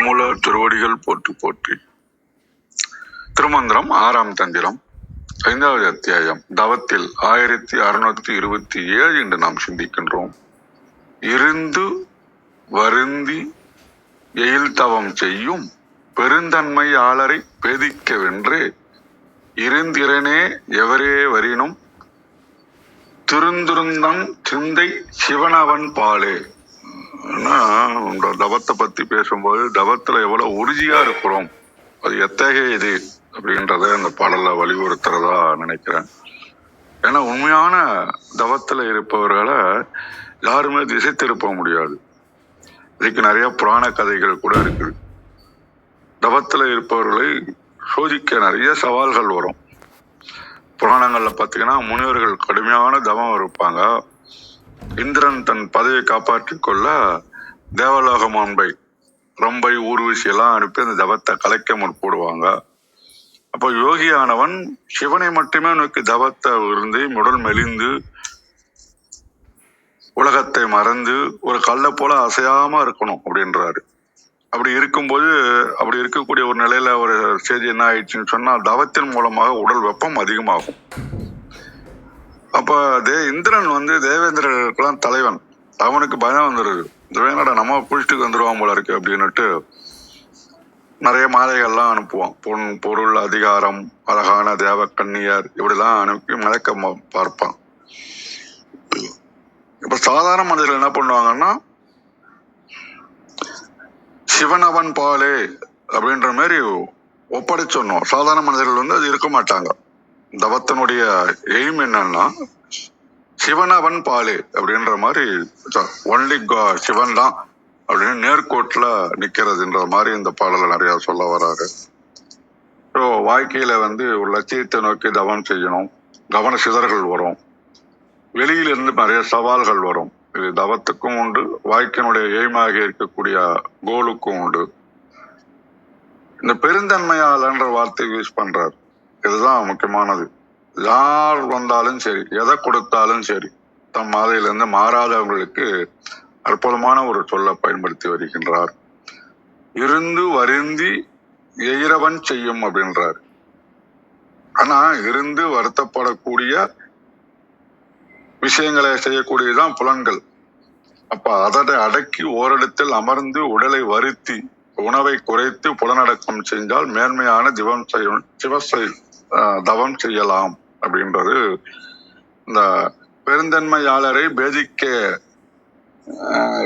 திருமூல திருவடிகள் போற்றி போற்றி. திருமந்திரம் 6ஆம் தந்திரம் 5வது அத்தியாயம் தவத்தில் 1627 என்று நாம் சிந்திக்கின்றோம். இருந்து வருந்தி எயில் தவம் செய்யும் பெருந்தன்மை ஆளரை பேதிக்க வென்று இருந்திரனே எவரே வரினும் திருந்துருந்தன் சிந்தை சிவனவன் பாலே. தவத்தை பத்தி பேசும்போது தவத்துல எவ்வளவு உறுதியா இருக்கிறோம், அது எத்தகைய இது அப்படின்றத அந்த பாடல வலியுறுத்துறதா நினைக்கிறேன். ஏன்னா உண்மையான தவத்துல இருப்பவர்களை யாருமே திசை திருப்ப முடியாது. இதுக்கு நிறைய புராண கதைகள் கூட இருக்குது. தவத்துல இருப்பவர்களை சோதிக்க நிறைய சவால்கள் வரும். புராணங்கள்ல பாத்தீங்கன்னா முனிவர்கள் கடுமையான தவம் இருப்பாங்க. இந்திரன் தன் பதவியை காப்பாற்றிக் கொள்ள தேவலோக மாண்பை ரம்பை ஊர்வசி எல்லாம் அனுப்பி அந்த தவத்தை கலைக்க முற்படுவாங்க. அப்போ யோகியானவன் சிவனை மட்டுமே நோக்கி தவத்தை இருந்து உடல் மெலிந்து உலகத்தை மறந்து ஒரு கல்ல போல அசையாம இருக்கணும் அப்படின்றாரு. அப்படி இருக்கும்போது அப்படி இருக்கக்கூடிய ஒரு நிலையில ஒரு செய்தி என்ன ஆயிடுச்சுன்னு சொன்னா, தவத்தின் மூலமாக உடல் வெப்பம் அதிகமாகும். அப்ப இந்திரன் தேவேந்திரர்களுக்கெல்லாம் தலைவன். அவனுக்கு பயம் வந்துடுது, வேணாடா நம்ம குளிச்சுட்டு வந்துருவான் போல இருக்கு அப்படின்னுட்டு நிறைய மாலைகள்லாம் அனுப்புவான். பொருள், அதிகாரம், அழகான தேவ கன்னியர் இப்படிலாம் அனுப்பி மயக்க பார்ப்பான். இப்ப சாதாரண மனிதர்கள் என்ன பண்ணுவாங்கன்னா, சிவனவன் பாலே அப்படின்ற மாதிரி ஒப்படைச்சொன்னோம். சாதாரண மனிதர்கள் அது இருக்க மாட்டாங்க. தவத்தினுடைய எய்ம் என்னன்னா சிவனவன் பாலே அப்படின்ற மாதிரி ஒன்லி சிவன் தான் அப்படின்னு நேர்கோட்டுல நிக்கிறதுன்ற மாதிரி இந்த பாடல நிறைய சொல்ல வராரு. ஸோ வாழ்க்கையில ஒரு லட்சியத்தை நோக்கி தவம் செய்யணும். கவன சிதறல்கள் வரும், வெளியிலிருந்து நிறைய சவால்கள் வரும். இது தவத்துக்கும் உண்டு, வாழ்க்கையினுடைய எய்மாக இருக்கக்கூடிய கோலுக்கும் உண்டு. இந்த பெருந்தன்மையாளன்ற வார்த்தை யூஸ் பண்றாரு. இதுதான் முக்கியமானது. யார் வந்தாலும் சரி, எதை கொடுத்தாலும் சரி, தம் மாதையிலிருந்து மாறாதவங்களுக்கு அற்புதமான ஒரு சொல்ல பயன்படுத்தி வருகின்றார். இருந்து வருந்தி எயிரவன் செய்யும் அப்படின்றார். ஆனா இருந்து வருத்தப்படக்கூடிய விஷயங்களை செய்யக்கூடியதுதான் புலன்கள். அப்ப அதை அடக்கி ஓரிடத்தில் அமர்ந்து உடலை வருத்தி உணவை குறைத்து புலனடக்கம் செஞ்சால் மேன்மையான தவம் செய்யலாம் அப்படின்றது இந்த பெருந்தன்மையாளரை பேதிக்க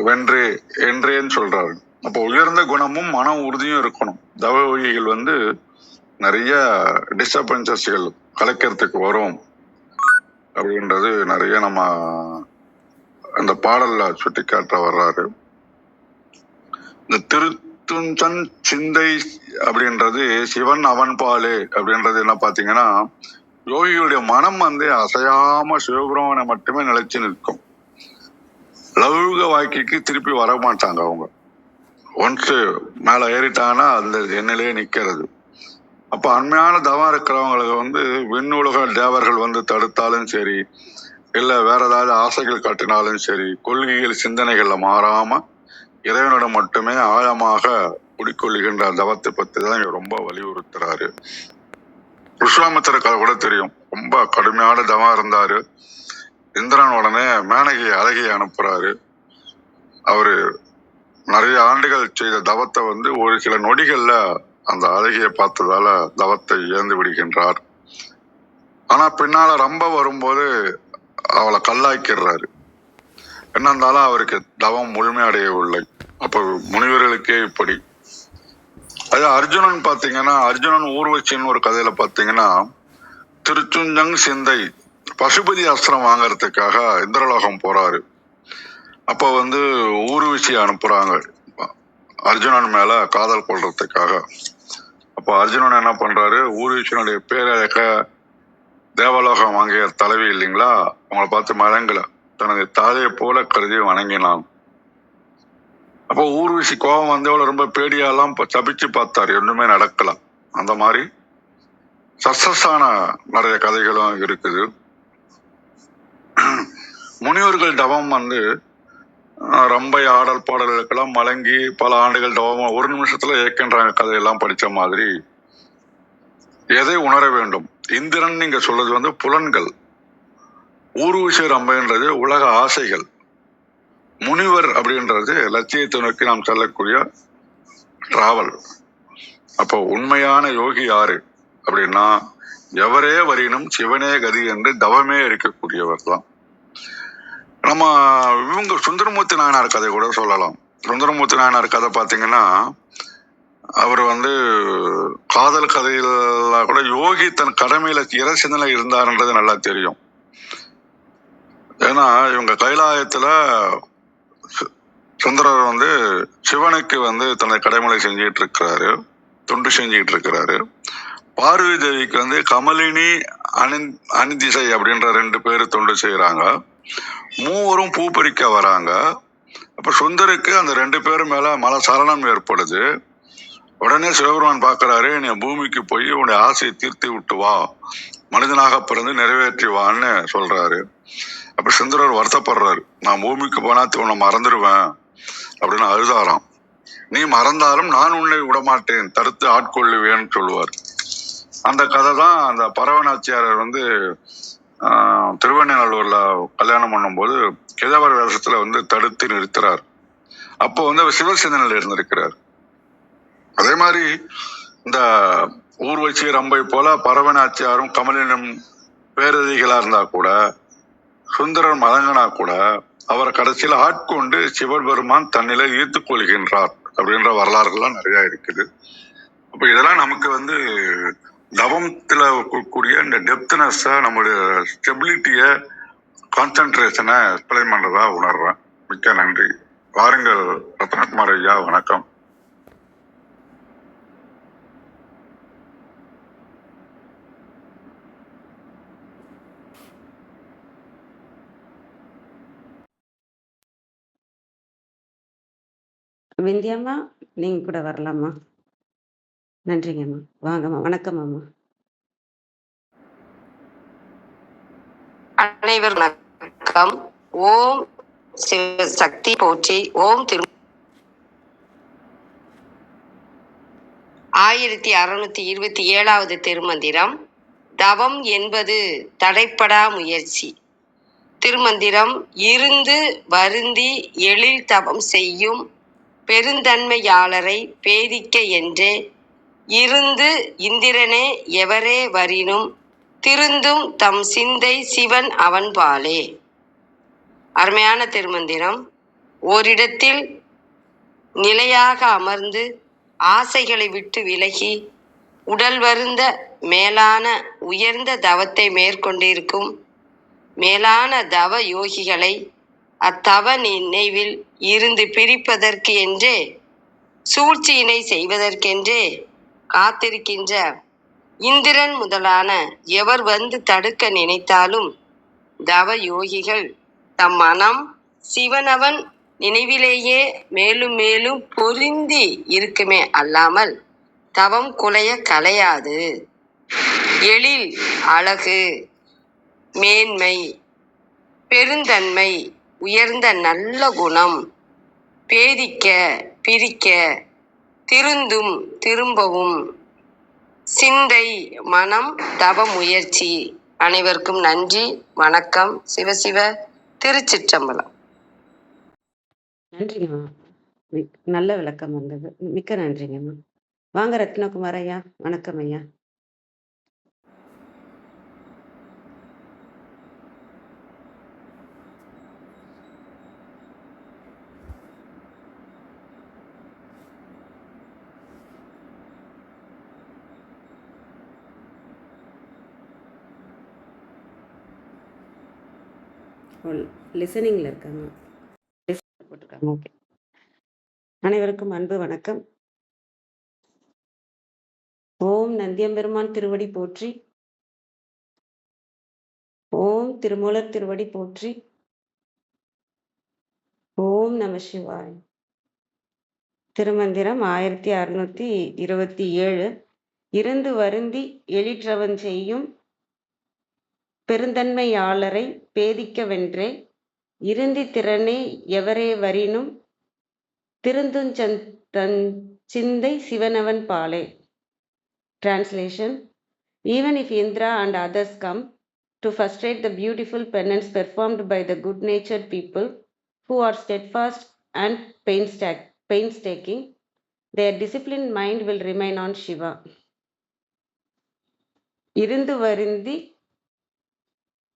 வென்றே என்றேன்னு சொல்றாரு. அப்போ உயர்ந்த குணமும் மன உறுதியும் இருக்கணும். தவ வழிகள் நிறைய டிஸ்டர்பன்சஸ்கள் கலைக்கிறதுக்கு வரும் அப்படின்றது நிறைய நம்ம அந்த பாடல்ல சுட்டி காட்ட வர்றாரு. இந்த திருத்துஞ்சன் சிந்தை அப்படின்றது சிவன் அவன் பாலே அப்படின்றது என்ன பாத்தீங்கன்னா, யோகியுடைய மனம் அசையாம சிவபெருமானை மட்டுமே நிலைச்சு நிற்கும். லௌக வாழ்க்கைக்கு திருப்பி வர மாட்டாங்க. அவங்க ஒன்ஸ் மேல ஏறிட்டாங்கன்னா அந்த எண்ணிலேயே நிக்கிறது. அப்ப அண்மையான தவம் இருக்கிறவங்களுக்கு விண்ணுலக தேவர்கள் தடுத்தாலும் சரி, இல்ல வேற ஏதாவது ஆசைகள் காட்டினாலும் சரி, கொள்கைகள் சிந்தனைகள்ல மாறாம இறைவனிடம் மட்டுமே ஆழமாக குடிக்கொள்ளுகின்ற தவத்தை பத்தி தான் இங்க ரொம்ப வலியுறுத்துறாரு. விஸ்வாமித்திர கூட தெரியும், ரொம்ப கடுமையான தவம் இருந்தாரு. இந்திரன் உடனே மேனகி அழகியை அனுப்புறாரு. அவரு நிறைய ஆண்டுகள் செய்த தவத்தை ஒரு சில நொடிகள்ல அந்த அழகியை பார்த்ததால தவத்தை இழந்து விடுகின்றார். ஆனா பின்னால ரொம்ப வரும்போது அவளை கல்லாக்கிறாரு. என்ன இருந்தாலும் அவருக்கு தவம் முழுமையடையவில்லை. அப்ப முனிவர்களுக்கே இப்படி. அது அர்ஜுனன் பாத்தீங்கன்னா, அர்ஜுனன் ஊர்வச்சின்னு ஒரு கதையில பாத்தீங்கன்னா, திருச்சுஞ்சங் சிந்தை பசுபதி அஸ்திரம் வாங்கறதுக்காக இந்திரலோகம் போறாரு. அப்ப ஊர்வசி அனுப்புறாங்க அர்ஜுனன் மேல காதல் கொள்றதுக்காக. அப்ப அர்ஜுனன் என்ன பண்றாரு, ஊர்வசியினுடைய பேரழக தேவலோகம் வாங்கிய தலைவி இல்லைங்களா, அவங்களை பார்த்து மழங்கல தனது தாயை போல கருதி வணங்கினான். அப்போ ஊர்வசி கோபம் ரொம்ப பேடியாலாம் தப்பிச்சு பார்த்தாரு, ஒண்ணுமே நடக்கலாம். அந்த மாதிரி சக்சஸான நிறைய கதைகளும் இருக்குது. முனிவர்கள் தவம் ரம்பை ஆடல் பாடல்களுக்கெல்லாம் மலங்கி பல ஆண்டுகள் தவமா ஒரு நிமிஷத்துல ஏற்கின்றாங்க கதையெல்லாம் படிச்ச மாதிரி. எதை உணர வேண்டும்? இந்திரன் நீங்க சொல்றது வந்து புலன்கள், ஊர்வசி ரம்பைன்றது உலக ஆசைகள், முனிவர் அப்படின்றது லட்சியத்தை நோக்கி நாம் செல்லக்கூடிய டிராவல். அப்போ உண்மையான யோகி யாரு அப்படின்னா, எவரே வரினும் சிவனே கதி என்று தவமே இருக்கக்கூடியவர் தான். நம்ம இவங்க சுந்தரமூர்த்தி நாயனார் கதை கூட சொல்லலாம். சுந்தரமூர்த்தி நாயனார் கதை பாத்தீங்கன்னா, அவர் வந்து காதல் கதையில கூட யோகி தன் கடமையில இரசிந்தல இருந்தாருன்றது நல்லா தெரியும். ஏன்னா இவங்க கைலாயத்துல சுந்தரர் வந்து சிவனுக்கு வந்து தன்னை கடமையை செஞ்சுட்டு இருக்கிறாரு, தொண்டு செஞ்சுட்டு இருக்கிறாரு. பார்வதி தேவிக்கு வந்து கமலினி அனிதிசை அப்படின்ற 2 பேரு தொண்டு செய்யறாங்க. மூவரும் பூ பறிக்க வராங்க. அப்ப சுந்தருக்கு அந்த 2 பேரும் மேல மல சலனம் ஏற்படுது. உடனே சிவபெருமான் பாக்குறாரு, நீ பூமிக்கு போய் உன்னுடைய ஆசையை தீர்த்து விட்டு வா, மனிதனாக பிறந்து நிறைவேற்றி வான்னு சொல்றாரு. அப்ப சுந்தரர் வருத்தப்படுறாரு, நான் பூமிக்கு போனா உன்னை மறந்துடுவேன் அப்படின்னு அழுதாராம். நீ மறந்தாலும் நான் உன்னை விடமாட்டேன், தடுத்து ஆட்கொள்ளுவேன்னு சொல்லுவார். அந்த கதை தான் அந்த பரவநாச்சியாரர் வந்து திருவண்ணநல்லூர்ல கல்யாணம் பண்ணும்போது கிழவர் வேஷத்துல வந்து தடுத்து நிறுத்துறார். அப்போ வந்து சிவசேனனில் இருந்திருக்கிறார். அதே மாதிரி இந்த ஊர்வசி ரம்பை போல பரவநாச்சியாரும் கமலினும் பேரதிகளா இருந்தா கூட, சுந்தரர் மதங்கனா கூட, அவரை கடைசியில் ஆட்கொண்டு சிவபெருமான் தன்னிலை ஈர்த்துக் கொள்கின்றார் அப்படின்ற வரலாறுகள்லாம் நிறைய இருக்குது. அப்ப இதெல்லாம் நமக்கு வந்து தவத்துல கூடிய இந்த டெப்த்னஸ், நம்மளுடைய ஸ்டெபிலிட்டிய, கான்சென்ட்ரேஷனை எக்ஸ்பிளைன் பண்றதா உணர்றேன். மிக்க நன்றி. வாருங்கள் ரத்னகுமார் ஐயா, வணக்கம். விந்தியம்மா, நீங்க கூட வரலாமா? நன்றிங்கம்மா. வாங்கம்மா. வணக்கம் அம்மா. அனைவரும் வணக்கம். ஓம் சிவசக்தி போற்றி. ஓம் திரு 1627வது திருமந்திரம். தவம் என்பது தடைப்படா முயற்சி. திருமந்திரம். இருந்து வருந்தி எழில் தவம் செய்யும் பெருந்தன்மையாளரை பேதிக்க என்றே, இருந்து இந்திரனே எவரே வரினும் திருந்தும் தம் சிந்தை சிவன் அவன்பாலே. அருமையான திருமந்திரம். ஓரிடத்தில் நிலையாக அமர்ந்து ஆசைகளை விட்டு விலகி உடல் வருந்த மேலான உயர்ந்த தவத்தை மேற்கொண்டிருக்கும் மேலான தவ யோகிகளை அத்தவ நினைவில் இருந்து பிரிப்பதற்கு என்றே, சூழ்ச்சியினை செய்வதற்கென்றே காத்திருக்கின்ற இந்திரன் முதலான எவர் வந்து தடுக்க நினைத்தாலும் தவ யோகிகள் தம் மனம் சிவனவன் நினைவிலேயே மேலும் மேலும் பொருந்தி இருக்குமே அல்லாமல் தவம் குலைய கலையாது. எழில் அழகு, மேன்மை, பெருந்தன்மை, உயர்ந்த நல்ல குணம், பேதிக்க பிரிக்க, திருந்தும் திரும்பவும், சிந்தை மனம் தவ முயற்சி. அனைவருக்கும் நன்றி, வணக்கம். சிவசிவ. திருச்சிற்றம்பலம். நன்றிங்கம்மா. நல்ல விளக்கம் வந்தது. மிக்க நன்றிங்கம்மா. வாங்க ரத்னகுமார் ஐயா. வணக்கம் ஐயா. லிசனிங்ல இருக்காங்க, போட்டிருக்காங்க. ஓகே. அனைவருக்கும் அன்பு வணக்கம். ஓம் நந்தியம்பெருமான் திருவடி போற்றி. ஓம் திருமூலர் திருவடி போற்றி. ஓம் நம சிவாய். திருமந்திரம் 1627. இருந்து வருந்தி எழிற்றவன் செய்யும் பெருந்தன்மையாளரை பேதிக்க வென்றே, இருந்தி திறனே எவரே வரினும் திருந்துஞ்சன் சிந்தை சிவனவன் பாலே. Translation: Even if Indra and others come to frustrate the beautiful penance performed by the good-natured people who are steadfast and painstaking, their disciplined mind will remain on Shiva. இருந்து வருந்தி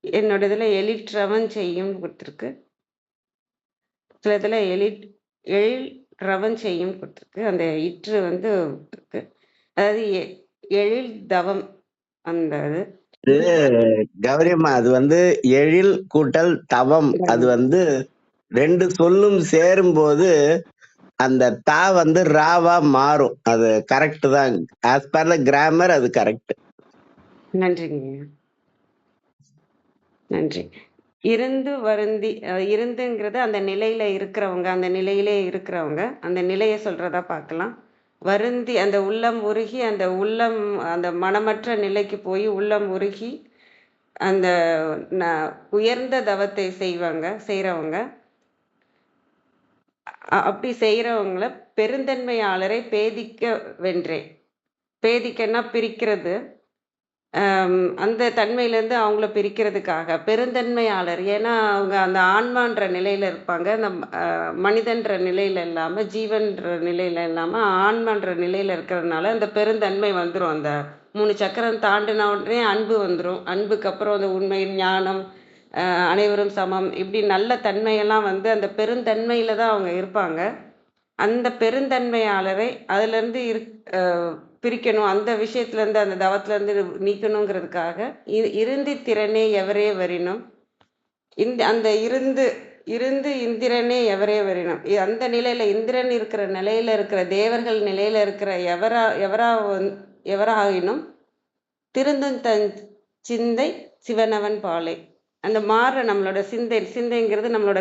என்னோட இதில் எழிற்றவன் செய்யும் கொடுத்துருக்கு, சில இதில் எழில் ரவன் செய்யும் கொடுத்துருக்கு. அந்த இற்று வந்து இருக்கு, அதாவது எழில் தவம். அந்த இது கௌரியம்மா, அது வந்து எழில் கூட்டல் தவம். அது வந்து ரெண்டு சொல்லும் சேரும் போது அந்த தா வந்து ராவா மாறும். அது கரெக்ட் தான். ஆஸ் பர் த கிராமர் அது கரெக்ட். நன்றிங்க, நன்றி. இருந்து வருந்தி, இருந்துங்கிறது அந்த நிலையில இருக்கிறவங்க, அந்த நிலையிலே இருக்கிறவங்க, அந்த நிலையை சொல்றதா பார்க்கலாம். வருந்தி அந்த உள்ளம் உருகி, அந்த உள்ளம் அந்த மனமற்ற நிலைக்கு போய் உள்ளம் உருகி அந்த உயர்ந்த தவத்தை செய்கிறவங்க. அப்படி செய்கிறவங்கள பெருந்தன்மையாளரை பேதிக்க வென்றேன். பேதிக்கன்னா பிரிக்கிறது, அந்த தன்மையிலேருந்து அவங்கள பிரிக்கிறதுக்காக பெருந்தன்மையாளர். ஏன்னா அவங்க அந்த ஆன்மான்ற நிலையில் இருப்பாங்க, அந்த மனிதன்ற நிலையில் இல்லாமல் ஜீவன்ற நிலையில் இல்லாமல் ஆன்மான்ற நிலையில் இருக்கிறதுனால அந்த பெருந்தன்மை வந்துடும். அந்த 3 சக்கரம் தாண்டின உடனே அன்பு வந்துடும். அன்புக்கு அப்புறம் அந்த உண்மை, ஞானம், அனைவரும் சமம், இப்படி நல்ல தன்மையெல்லாம் வந்து அந்த பெருந்தன்மையில் தான் அவங்க இருப்பாங்க. அந்த பெருந்தன்மையாளரை அதுலேருந்து பிரிக்கணும், அந்த விஷயத்துலேருந்து அந்த தவத்திலேருந்து நீக்கணுங்கிறதுக்காக இறுதி திறனே எவரே வரினும், அந்த இருந்து இந்திரனே எவரே வரினும், அந்த நிலையில் இந்திரன் இருக்கிற நிலையில் இருக்கிற தேவர்கள் நிலையில் இருக்கிற எவராகினும் திருந்தும் தன் சிந்தை சிவனவன் பாலை. அந்த மாறுற நம்மளோட சிந்தைங்கிறது நம்மளோட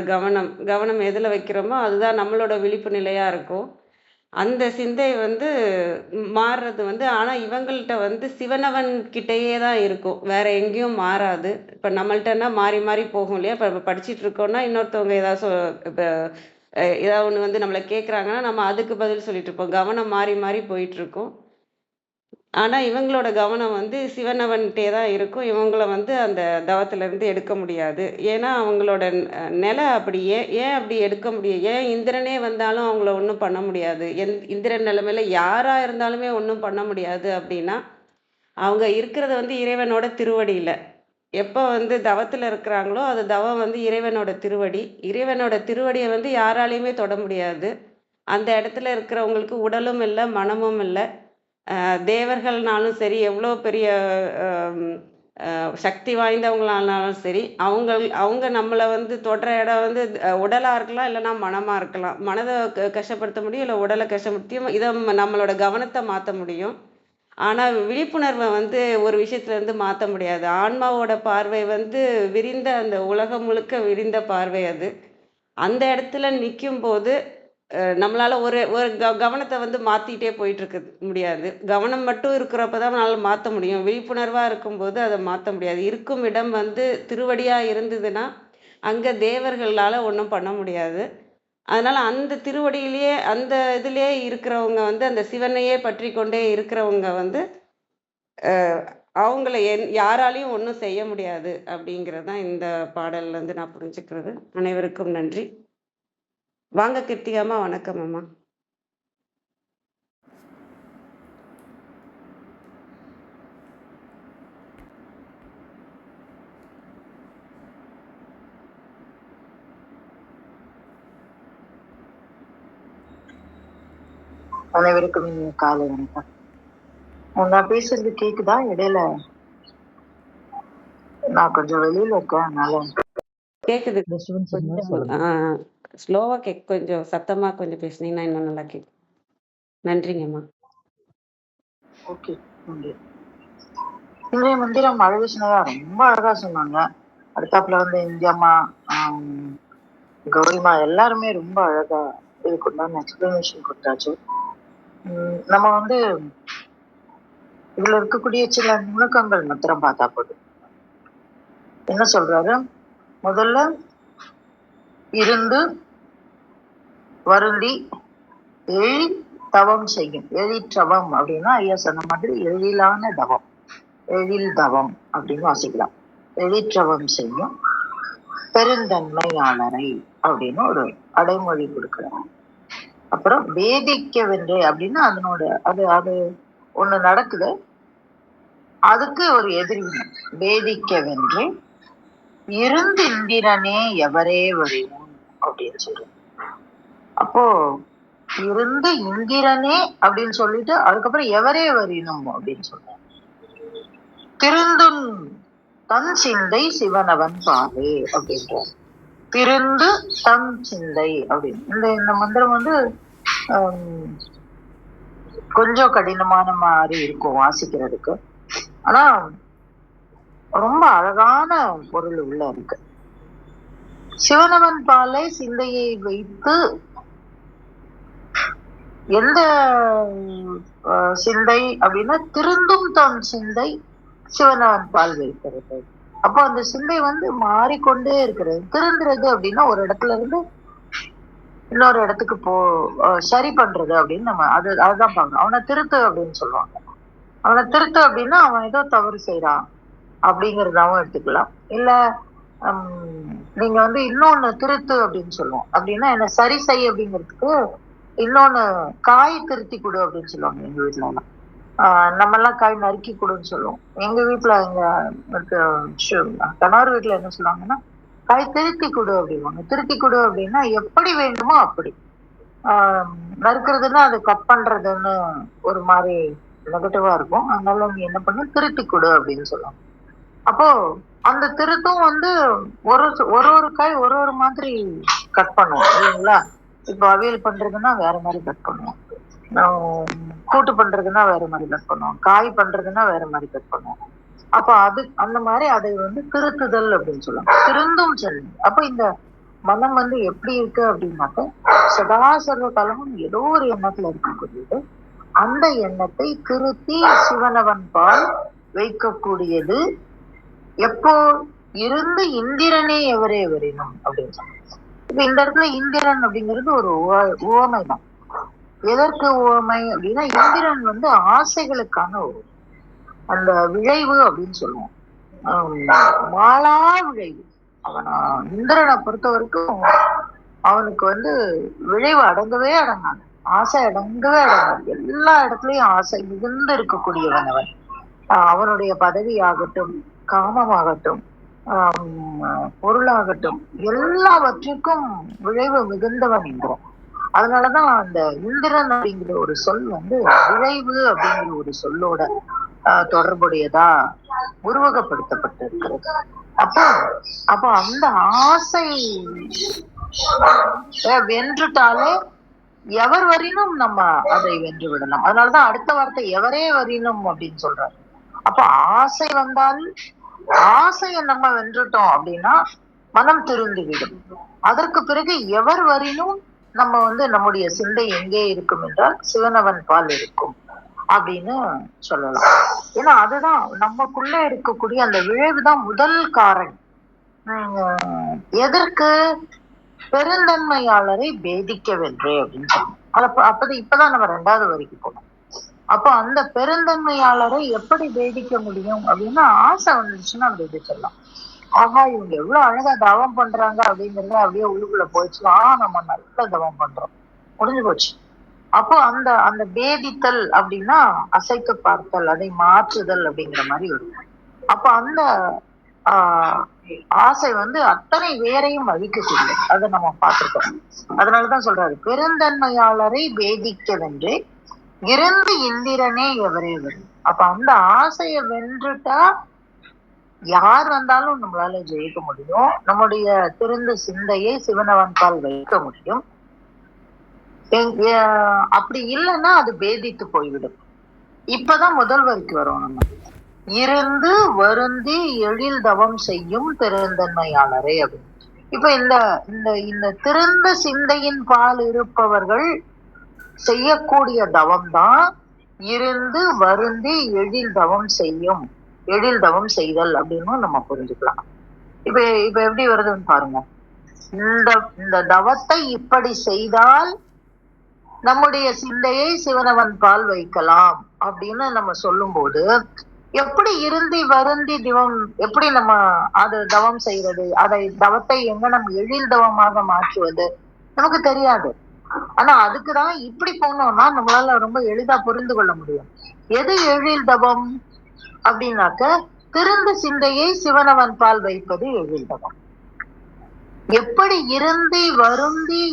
கவனம் எதில் வைக்கிறோமோ அதுதான் நம்மளோட விழிப்பு நிலையாக இருக்கும். அந்த சிந்தை வந்து மாறுறது வந்து, ஆனால் இவங்கள்ட்ட வந்து சிவனவன் கிட்டேயே தான் இருக்கும், வேற எங்கேயும் மாறாது. இப்போ நம்மள்ட்டன்னா மாறி மாறி போகும் இல்லையா? இப்போ படிச்சுட்டு இருக்கோம்னா இன்னொருத்தவங்க ஏதாவது ஒன்று வந்து நம்மளை கேட்குறாங்கன்னா நம்ம அதுக்கு பதில் சொல்லிட்டு இருப்போம், கவனம் மாறி மாறி போயிட்டு இருக்கோம். ஆனால் இவங்களோட கவனம் வந்து சிவனவன்கிட்டே தான் இருக்கும். இவங்கள வந்து அந்த தவத்திலேருந்து எடுக்க முடியாது. ஏன்னா அவங்களோட நிலை அப்படி. ஏன் அப்படி எடுக்க முடியும்? ஏன் இந்திரனே வந்தாலும் அவங்கள ஒன்றும் பண்ண முடியாது? இந்திரன் நிலைமையில யாராக இருந்தாலுமே ஒன்றும் பண்ண முடியாது அப்படின்னா, அவங்க இருக்கிறது வந்து இறைவனோட திருவடியில். எப்போ வந்து தவத்தில் இருக்கிறாங்களோ அது தவம் வந்து இறைவனோட திருவடி. இறைவனோட திருவடியை வந்து யாராலையுமே தொட முடியாது. அந்த இடத்துல இருக்கிறவங்களுக்கு உடலும் இல்லை, மனமும் இல்லை. தேவர்கள்னாலும் சரி, எவ்வளோ பெரிய சக்தி வாய்ந்தவங்களானாலும் சரி, அவங்க நம்மளை வந்து தொடுற இடம் வந்து உடலாக இருக்கலாம், இல்லைன்னா மனமாக இருக்கலாம். மனதை கஷ்டப்படுத்த முடியும், இல்லை உடலை கஷ்டப்படுத்தியும் இதை நம்மளோட கவனத்தை மாற்ற முடியும். ஆனால் விழிப்புணர்வை வந்து ஒரு விஷயத்துலேருந்து மாற்ற முடியாது. ஆன்மாவோட பார்வை வந்து விரிந்த, அந்த உலகம் முழுக்க விரிந்த பார்வை அது. அந்த இடத்துல நிற்கும் போது நம்மளால் ஒரு கவனத்தை வந்து மாற்றிட்டே போயிட்டுருக்க முடியாது. கவனம் மட்டும் இருக்கிறப்ப தான் நம்மளால் மாற்ற முடியும். விழிப்புணர்வாக இருக்கும்போது அதை மாற்ற முடியாது. இருக்கும் இடம் வந்து திருவடியாக இருந்ததுன்னா அங்கே தேவர்களால் ஒன்றும் பண்ண முடியாது. அதனால் அந்த திருவடியிலேயே, அந்த இதுலேயே இருக்கிறவங்க வந்து அந்த சிவனையே பற்றி கொண்டே இருக்கிறவங்க வந்து அவங்கள யாராலையும் ஒன்றும் செய்ய முடியாது அப்படிங்கிறது தான் இந்த பாடல்லேருந்து நான் புரிஞ்சுக்கிறது. அனைவருக்கும் நன்றி. வாங்க கிருத்திகாமா, வணக்கம் அம்மா. அனைவருக்கும் காலை வணக்கம். நான் பேசுறது கேக்குதா? இடையில நான் கொஞ்சம் வெளியில இருக்கேன், அதனால கேக்குது. ஸ்லோவா கொஞ்சம் சத்தமா கொஞ்சம் பேசுனீங்கன்னா இன்னும் நல்லா கேட்கும். நன்றிங்கம்மா. ஓகே, நன்றி. இன்றைய மந்திரம் அழகேசனதா ரொம்ப அழகா சொன்னாங்க. அடுத்தாப்புல வந்து இந்தியாமா, கௌரிமா எல்லாருமே ரொம்ப அழகா இதுக்குண்டான எக்ஸ்பிளனேஷன் கொடுத்தாச்சு. நம்ம வந்து இதுல இருக்கக்கூடிய சில நுணுக்கங்கள் மாத்திரம் பார்த்தா போதும். என்ன சொல்றாரு? முதல்ல இருந்து வருந்தி எழில் தவம் செய்யும். எழிற்றவம் அப்படின்னா ஐயா சொன்ன மாதிரி எழிலான தவம், எழில் தவம் அப்படின்னு வாசிக்கலாம். எழிற்றவம் செய்யும் பெருந்தன்மையாளரை அப்படின்னு ஒரு அடைமொழி கொடுக்கிறாங்க. அப்புறம் வேதிக்கவென்றே அப்படின்னா அதனோட அது அது ஒண்ணு நடக்குது, அதுக்கு ஒரு எதிரி வேதிக்கவென்றே இருந்து இந்திரனே எவரே வரினும் அப்படின்னு சொல்றோம். அப்போ இருந்து இந்திரனே அப்படின்னு சொல்லிட்டு அதுக்கப்புறம் எவரே வரினும் அப்படின்னு சொல்றோம். திருந்தும் தன் சிந்தை சிவனவன் பாவே அப்படின்ற திருந்து தன் சிந்தை அப்படின்னு இந்த மந்திரம் வந்து கொஞ்சம் கடினமான மாதிரி இருக்கும் வாசிக்கிறதுக்கு. ஆனா ரொம்ப அழகான பொருள் உள்ள இருக்கு. சிவனவன் பாலை சிந்தையை வைத்து எந்த சிந்தை அப்படின்னா திருந்தும் தன் சிந்தை சிவனவன் பால் வைக்கிறது. அப்போ அந்த சிந்தை வந்து மாறிக்கொண்டே இருக்கிறது. திருந்துறது அப்படின்னா ஒரு இடத்துல இருந்து இன்னொரு இடத்துக்கு சரி பண்றது அப்படின்னு நம்ம அதுதான் பார்க்கணும். அவனை திருத்து அப்படின்னு சொல்லுவாங்க. அவனை திருத்து அப்படின்னா அவன் ஏதோ தவறு செய்யறான் அப்படிங்கிறதாவும் எடுத்துக்கலாம். இல்ல நீங்க வந்து இன்னொன்னு திருத்து அப்படின்னு சொல்லுவோம். அப்படின்னா என்ன சரி செய் அப்படிங்கிறதுக்கு இன்னொன்னு காய் திருத்தி கொடு அப்படின்னு சொல்லுவாங்க. எங்க வீட்டுல எல்லாம் நம்ம எல்லாம் காய் நறுக்கி கொடுன்னு சொல்லுவோம். எங்க வீட்டுல எங்க கணவர் வீட்டுல என்ன சொல்லுவாங்கன்னா காய் திருத்தி கொடு அப்படிவாங்க. திருத்தி கொடு அப்படின்னா எப்படி வேண்டுமோ அப்படி. நறுக்கிறதுன்னா அது கட் பண்றதுன்னு ஒரு மாதிரி நெகட்டிவா இருக்கும். அதனால நீ என்ன பண்ணு திருத்தி கொடு அப்படின்னு சொல்லுவாங்க. அப்போ அந்த திருத்தும் வந்து ஒரு காய் ஒரு மாதிரி கட் பண்ணுவோம் இல்லைங்களா? இப்போ அவியல் பண்றதுன்னா வேற மாதிரி கட் பண்ணுவோம், கூட்டு பண்றதுன்னா வேற மாதிரி கட் பண்ணுவோம், காய் பண்றதுன்னா வேற மாதிரி கட் பண்ணுவோம். அப்ப அது அந்த மாதிரி அதை வந்து திருத்துதல் அப்படின்னு சொல்லுவாங்க. திருந்தும் செல்வி. அப்ப இந்த மனம் வந்து எப்படி இருக்கு அப்படின்னாக்க சதாசர்வ காலமும் ஏதோ ஒரு எண்ணத்துல இருக்கக்கூடியது. அந்த எண்ணத்தை திருத்தி சிவனவன் பால் வைக்கக்கூடியது. எப்போ இருந்து இந்திரனே எவரே வரினும் அப்படின்னு சொல்லுவாங்க. இப்ப இந்த இடத்துல இந்திரன் அப்படிங்கிறது ஒரு உவமை தான். எதற்கு உவமை அப்படின்னா இந்திரன் வந்து ஆசைகளுக்கான ஒரு அந்த விளைவு அப்படின்னு சொல்லுவோம். மாளா விளைவு. இந்திரனை பொறுத்த வரைக்கும் அவனுக்கு வந்து விளைவு அடங்கவே அடங்காது, ஆசை அடங்கவே அடங்காது. எல்லா இடத்துலயும் ஆசை மிகுந்து இருக்கக்கூடியவன் அவன். அவனுடைய பதவி ஆகட்டும், காமமாகட்டும், பொருளாகட்டும், எல்லாவற்றுக்கும் விளைவு மிகுந்தவன் இந்திரன். அதனாலதான் அந்த இந்திரன் அப்படிங்கிற ஒரு சொல் வந்து விளைவு அப்படிங்கிற ஒரு சொல்லோட தொடர்புடையதா உருவகப்படுத்தப்பட்டிருக்கிறது. அப்போ அந்த ஆசை வென்றுட்டாலே எவர் வரினும் நம்ம அதை வென்று விடலாம். அதனாலதான் அடுத்த வார்த்தை எவரே வரினும் அப்படின்னு சொல்றாரு. அப்ப ஆசை வந்தால் ஆசையை நம்ம வென்றுட்டோம் அப்படின்னா மனம் திருந்து விடும். அதற்கு பிறகு எவர் வரினும் நம்ம வந்து நம்முடைய சிந்தை எங்கே இருக்கும் என்றால் சிவனவன் பால் இருக்கும் அப்படின்னு சொல்லலாம். ஏன்னா அதுதான் நமக்குள்ள இருக்கக்கூடிய அந்த விளைவுதான் முதல் காரணம். எதற்கு பெருந்தன்மையாளரை பேதிக்கவென்றே அப்படின்னு சொல்லணும். இப்பதான் நம்ம 2வது வரிக்கு போனோம். அப்போ அந்த பெருந்தன்மையாளரை எப்படி பேதிக்க முடியும் அப்படின்னா ஆசை வந்துச்சுன்னா பேதிச்சிடலாம். ஆஹா இவங்க எவ்வளவு அழகா தவம் பண்றாங்க அப்படிங்கறத அப்படியே உள்ளுக்குள்ள போயிடுச்சுன்னா நம்ம நல்ல தவம் பண்றோம், முடிஞ்சு போச்சு. அப்போ அந்த அந்த பேதித்தல் அப்படின்னா அசைத்து பார்த்தல், அதை மாற்றுதல் அப்படிங்கிற மாதிரி வரும். அப்ப அந்த ஆசை வந்து அத்தனை வேரையும் அழிக்கக்கூடிய அதை நம்ம பார்த்திருக்கோம். அதனாலதான் சொல்றாரு பெருந்தன்மையாளரை பேதிக்கவென்றே இருந்து இந்திரனே எவரே வரும். அப்ப அந்த ஆசையை வென்றுட்டா யார் வந்தாலும் நம்மளால ஜெயிக்க முடியும். நம்முடைய திருந்த சிந்தையை சிவனவன் பால் வைக்க முடியும். அப்படி இல்லைன்னா அது பேதித்து போய்விடும். இப்பதான் முதல் வரைக்கு வரும். நம்ம இருந்து வருந்தி எழில் தவம் செய்யும் பெருந்தன்மையாளரே அப்படின்னு. இப்ப இந்த இந்த இந்த திருந்த சிந்தையின் பால் இருப்பவர்கள் செய்யக்கூடிய தவம் தான் இருந்து வருந்தி எழில் தவம் செய்யும், எழில் தவம் செய்தல் அப்படின்னு நம்ம புரிஞ்சுக்கலாம். இப்ப எப்படி வருதுன்னு பாருங்க. இந்த இந்த தவத்தை இப்படி செய்தால் நம்முடைய சிந்தையை சிவனவன் பால் வைக்கலாம் அப்படின்னு நம்ம சொல்லும்போது, எப்படி இருந்தி வருந்தி திவம் எப்படி நம்ம அது தவம் செய்வது, அதை தவத்தை எங்க நம்ம எழில் தவமாக மாற்றுவது நமக்கு தெரியாது. ஆனா அதுக்குதான் இப்படி போனோம்னா நம்மளால ரொம்ப எளிதா புரிந்து கொள்ள முடியும். எது எழில் தவம் அப்படின்னாக்க, திருந்த சிந்தையை சிவனவன் பால் வைப்பது எழில் தவம். எப்படி இருந்தி வருந்தி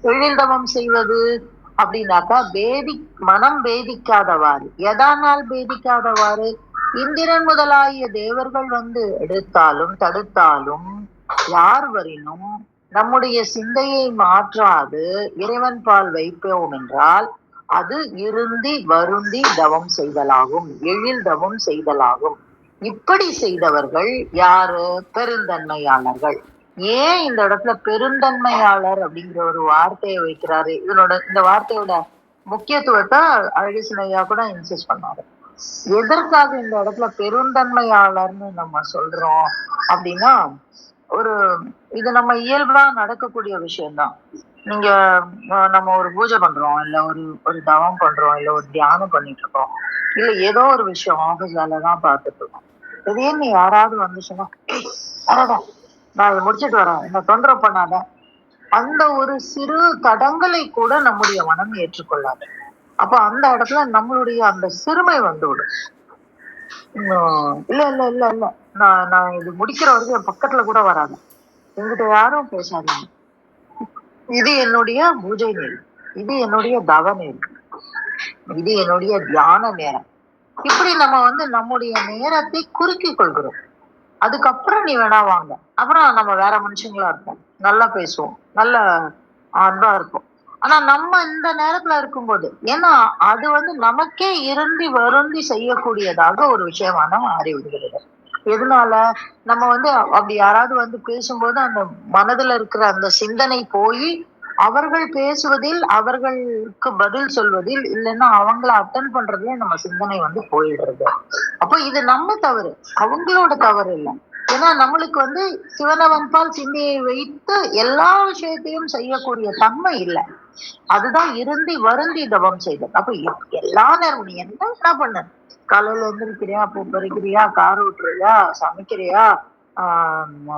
எழில் தவம் செய்வது அப்படின்னாக்கா, மனம் பேதிக்காதவாறு, எதானால் பேதிக்காதவாறு, இந்திரன் முதலாகிய தேவர்கள் வந்து எடுத்தாலும் தடுத்தாலும் யார் வரினும் நம்முடைய சிந்தையை மாற்றாது இறைவன் பால் வைப்போம் என்றால் அது இருந்தி வருந்தி தவம் செய்தலாகும், எழில் தவம் செய்தலாகும். இப்படி செய்தவர்கள் யாரு? பெருந்தன்மையாளர்கள். ஏன் இந்த இடத்துல பெருந்தன்மையாளர் அப்படிங்கிற ஒரு வார்த்தையை வைக்கிறாரு? இந்த வார்த்தையோட முக்கியத்துவத்தை அழகிசன் ஐயா கூட இன்சிஸ்ட் பண்ணாரு. எதற்காக இந்த இடத்துல பெருந்தன்மையாளர்னு நம்ம சொல்றோம் அப்படின்னா, இது நம்ம இயல்பா நடக்கக்கூடிய விஷயம்தான். நீங்க நம்ம ஒரு பூஜை பண்றோம், இல்ல ஒரு தவம் பண்றோம், இல்ல ஒரு தியானம் பண்ணிட்டு இருக்கோம், இல்ல ஏதோ ஒரு விஷயம் ஆபீஸ் வேலைதான் பார்த்துட்டு இருக்கோம். திடீர்னு யாராவது வந்து சொன்னா, நான் இதை முடிச்சிட்டு வரேன், என்ன தொந்தரவு பண்ணாத, அந்த ஒரு சிறு தடங்களை கூட நம்முடைய மனம் ஏற்றுக்கொள்ளாது. அப்ப அந்த இடத்துல நம்மளுடைய அந்த சிறுமை வந்துவிடும். இல்ல இல்ல இல்ல இல்ல நான் இது முடிக்கிற வரைக்கும் என் பக்கத்துல கூட வராது, என்கிட்ட யாரும் பேசாதீங்க, இது என்னுடைய பூஜை நேரம், இது என்னுடைய தவ நேரம், இது என்னுடைய தியான நேரம். இப்படி நம்ம வந்து நம்முடைய நேரத்தை குறுக்கி கொள்கிறோம். அதுக்கப்புறம் நீ வேணா வாங்க, அப்புறம் நம்ம வேற மனுஷங்களா இருப்போம், நல்லா பேசுவோம், நல்ல அன்பா இருப்போம். ஆனா நம்ம இந்த நேரத்துல இருக்கும்போது, ஏன்னா அது வந்து நமக்கே இருந்தி வருந்தி செய்யக்கூடியதாக ஒரு விஷயமான மாறி விடுகிறது. எதனால? நம்ம வந்து அப்படி யாராவது வந்து பேசும்போது அந்த மனதுல இருக்கிற அந்த சிந்தனை போய் அவர்கள் பேசுவதில், அவர்களுக்கு பதில் சொல்வதில், இல்லைன்னா அவங்கள அட்டன் பண்றதுல நம்ம சிந்தனை வந்து போயிடுறது. அப்போ இது நம்ம தவறு, அவங்களோட தவறு இல்லை. ஏன்னா நம்மளுக்கு வந்து சிவனவன் பால் சிந்தையை வைத்து எல்லா விஷயத்தையும் செய்யக்கூடிய தன்மை இல்லை. அதுதான் இருந்தி வருந்தி தவம் செய்தது. அப்ப எல்லா நேரம் நீ என்ன பண்ண, காலையில எந்திரிக்கிறியா, பூ பறிக்கிறியா, கார் ஓட்டுறியா, சமைக்கிறியா,